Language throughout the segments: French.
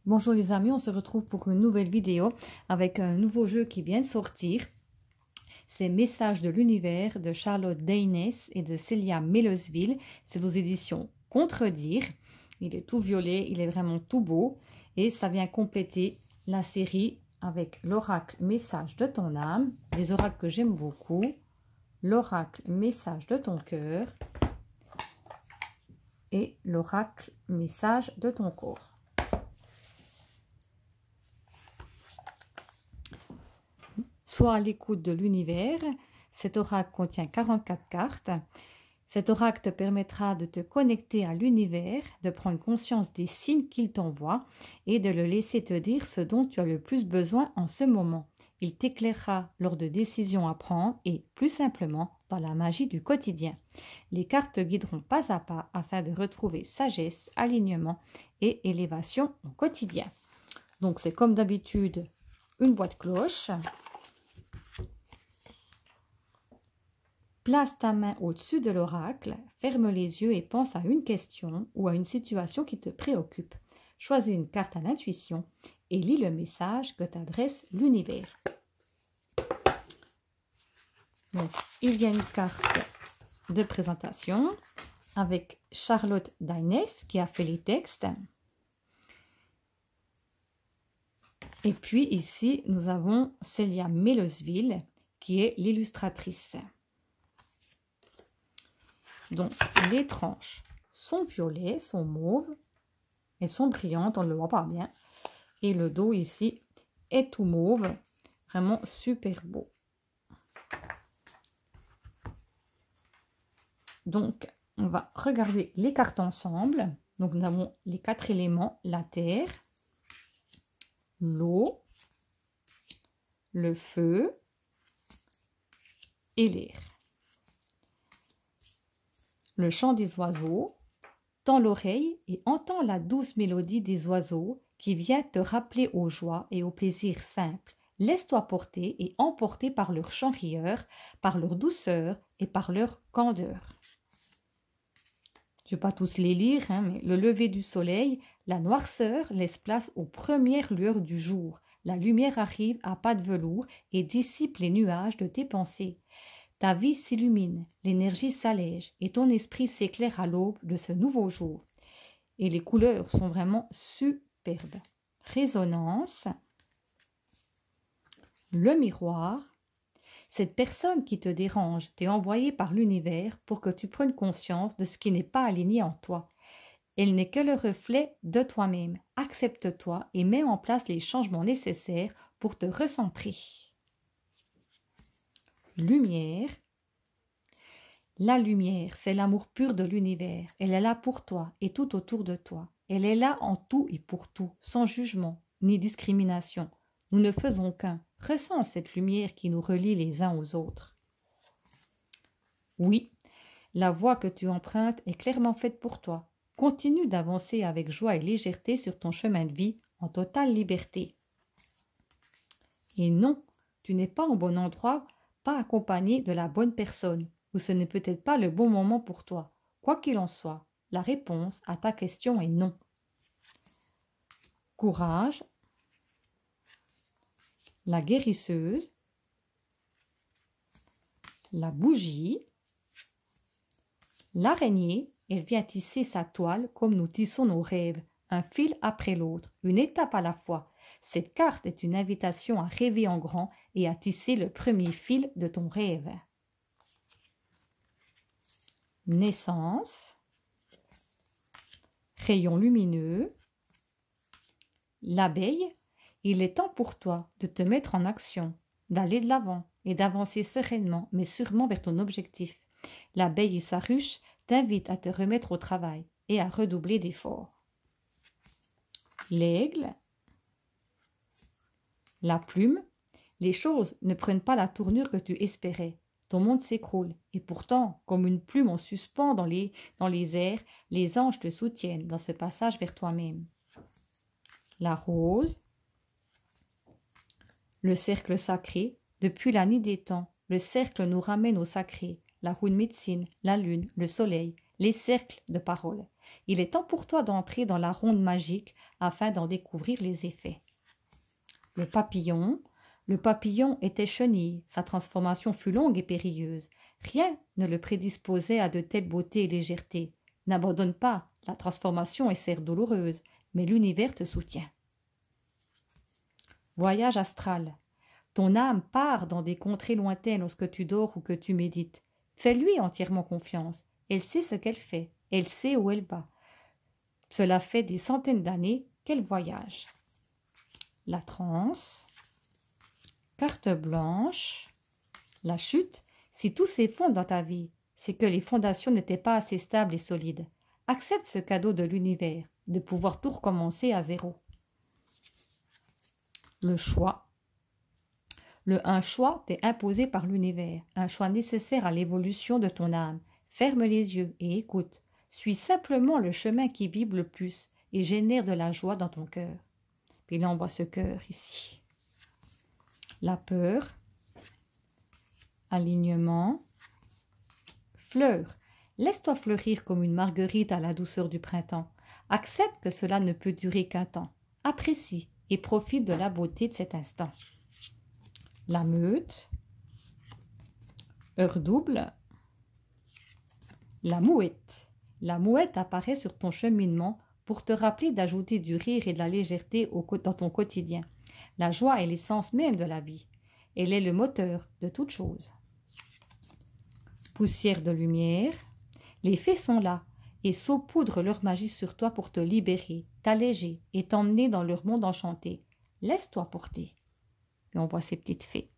Bonjour les amis, on se retrouve pour une nouvelle vidéo avec un nouveau jeu qui vient de sortir. C'est Messages de l'univers de Charlotte Daynes et de Célia Mellesville. C'est aux éditions Contredire. Il est tout violet, il est vraiment tout beau et ça vient compléter la série avec l'oracle Message de ton âme, des oracles que j'aime beaucoup, l'oracle Message de ton cœur et l'oracle Message de ton corps. Sois à l'écoute de l'univers. Cet oracle contient 44 cartes. Cet oracle te permettra de te connecter à l'univers, de prendre conscience des signes qu'il t'envoie et de le laisser te dire ce dont tu as le plus besoin en ce moment. Il t'éclairera lors de décisions à prendre et, plus simplement, dans la magie du quotidien. Les cartes te guideront pas à pas afin de retrouver sagesse, alignement et élévation au quotidien. Donc c'est comme d'habitude une boîte cloche. Place ta main au-dessus de l'oracle, ferme les yeux et pense à une question ou à une situation qui te préoccupe. Choisis une carte à l'intuition et lis le message que t'adresse l'univers. Donc, il y a une carte de présentation avec Charlotte Daynes qui a fait les textes. Et puis ici, nous avons Célia Mellesville qui est l'illustratrice. Donc, les tranches sont violettes, sont mauves. Elles sont brillantes, on ne le voit pas bien. Et le dos ici est tout mauve. Vraiment super beau. Donc, on va regarder les cartes ensemble. Donc, nous avons les 4 éléments. La terre, l'eau, le feu et l'air. Le chant des oiseaux, tends l'oreille et entends la douce mélodie des oiseaux qui vient te rappeler aux joies et aux plaisirs simples. Laisse-toi porter et emporter par leur chant rieur, par leur douceur et par leur candeur. Je ne vais pas tous les lire, mais le lever du soleil, la noirceur laisse place aux premières lueurs du jour. La lumière arrive à pas de velours et dissipe les nuages de tes pensées. Ta vie s'illumine, l'énergie s'allège et ton esprit s'éclaire à l'aube de ce nouveau jour. Et les couleurs sont vraiment superbes. Résonance, le miroir. Cette personne qui te dérange t'est envoyée par l'univers pour que tu prennes conscience de ce qui n'est pas aligné en toi. Elle n'est que le reflet de toi-même. Accepte-toi et mets en place les changements nécessaires pour te recentrer. Lumière. La lumière, c'est l'amour pur de l'univers. Elle est là pour toi et tout autour de toi. Elle est là en tout et pour tout, sans jugement ni discrimination. Nous ne faisons qu'un. Ressens cette lumière qui nous relie les uns aux autres. Oui, la voie que tu empruntes est clairement faite pour toi. Continue d'avancer avec joie et légèreté sur ton chemin de vie en totale liberté. Et non, tu n'es pas au bon endroit, pas accompagné de la bonne personne, ou ce n'est peut-être pas le bon moment pour toi. Quoi qu'il en soit, la réponse à ta question est non. Courage, la guérisseuse, la bougie, l'araignée, elle vient tisser sa toile comme nous tissons nos rêves, un fil après l'autre, une étape à la fois. Cette carte est une invitation à rêver en grand et à tisser le premier fil de ton rêve. Naissance, rayon lumineux, l'abeille, il est temps pour toi de te mettre en action, d'aller de l'avant et d'avancer sereinement mais sûrement vers ton objectif. L'abeille et sa ruche t'invitent à te remettre au travail et à redoubler d'efforts. L'aigle, la plume, les choses ne prennent pas la tournure que tu espérais. Ton monde s'écroule et pourtant, comme une plume en suspens dans les airs, les anges te soutiennent dans ce passage vers toi-même. La rose, le cercle sacré, depuis la nuit des temps, le cercle nous ramène au sacré, la roue de médecine, la lune, le soleil, les cercles de parole. Il est temps pour toi d'entrer dans la ronde magique afin d'en découvrir les effets. Le papillon. Le papillon était chenille, sa transformation fut longue et périlleuse. Rien ne le prédisposait à de telles beautés et légèretés. N'abandonne pas, la transformation est certes douloureuse, mais l'univers te soutient. Voyage astral. Ton âme part dans des contrées lointaines lorsque tu dors ou que tu médites. Fais-lui entièrement confiance. Elle sait ce qu'elle fait, elle sait où elle va. Cela fait des centaines d'années qu'elle voyage. La transe. Carte blanche, la chute. Si tout s'effondre dans ta vie, c'est que les fondations n'étaient pas assez stables et solides. Accepte ce cadeau de l'univers, de pouvoir tout recommencer à zéro. Le choix. Un choix t'est imposé par l'univers, un choix nécessaire à l'évolution de ton âme. Ferme les yeux et écoute. Suis simplement le chemin qui vibre le plus et génère de la joie dans ton cœur. Puis là, on voit ce cœur ici. La peur, alignement, fleur. Laisse-toi fleurir comme une marguerite à la douceur du printemps. Accepte que cela ne peut durer qu'un temps. Apprécie et profite de la beauté de cet instant. La meute, heure double, la mouette. La mouette apparaît sur ton cheminement pour te rappeler d'ajouter du rire et de la légèreté dans ton quotidien. La joie est l'essence même de la vie. Elle est le moteur de toute chose. Poussière de lumière. Les fées sont là et saupoudrent leur magie sur toi pour te libérer, t'alléger et t'emmener dans leur monde enchanté. Laisse-toi porter. Et on voit ces petites fées.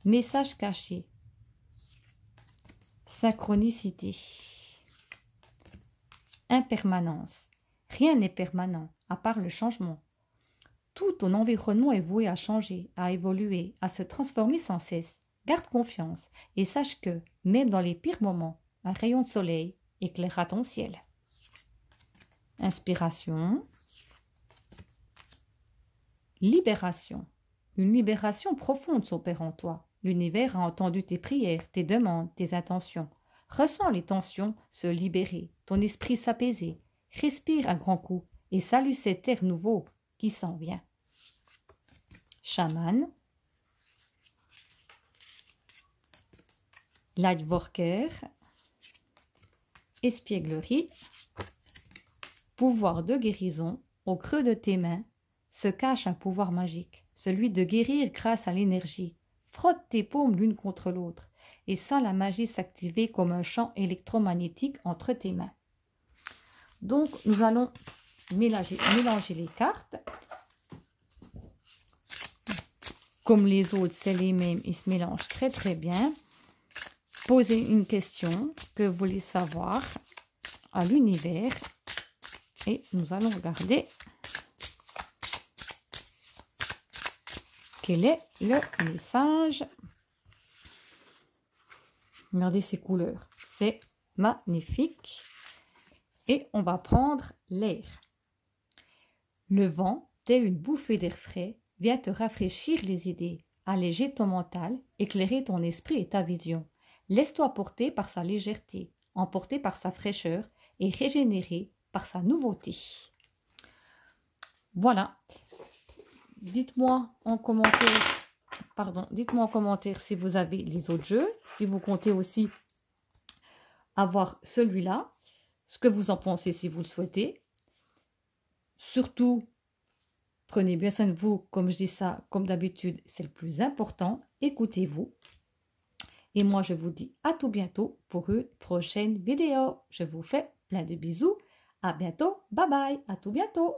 Message caché. Synchronicité. Impermanence. Rien n'est permanent, à part le changement. Tout ton environnement est voué à changer, à évoluer, à se transformer sans cesse. Garde confiance et sache que, même dans les pires moments, un rayon de soleil éclairera ton ciel. Inspiration. Libération. Une libération profonde s'opère en toi. L'univers a entendu tes prières, tes demandes, tes intentions. Ressens les tensions se libérer, ton esprit s'apaiser. Respire un grand coup et salue cet air nouveau qui s'en vient. Chaman. Lightworker. Espièglerie. Pouvoir de guérison. Au creux de tes mains se cache un pouvoir magique, celui de guérir grâce à l'énergie. Frotte tes paumes l'une contre l'autre et sens la magie s'activer comme un champ électromagnétique entre tes mains. Donc, nous allons mélanger les cartes. Comme les autres, c'est les mêmes, ils se mélangent très très bien. Posez une question que vous voulez savoir à l'univers et nous allons regarder quel est le message. Regardez ces couleurs, c'est magnifique. Et on va prendre l'air. Le vent, tel une bouffée d'air frais, vient te rafraîchir les idées, alléger ton mental, éclairer ton esprit et ta vision. Laisse-toi porter par sa légèreté, emporter par sa fraîcheur et régénérer par sa nouveauté. Voilà. Dites-moi en commentaire si vous avez les autres jeux, si vous comptez aussi avoir celui-là, ce que vous en pensez si vous le souhaitez. Surtout, prenez bien soin de vous, comme je dis ça, comme d'habitude, c'est le plus important. Écoutez-vous. Et moi, je vous dis à tout bientôt pour une prochaine vidéo. Je vous fais plein de bisous. À bientôt. Bye bye. À tout bientôt.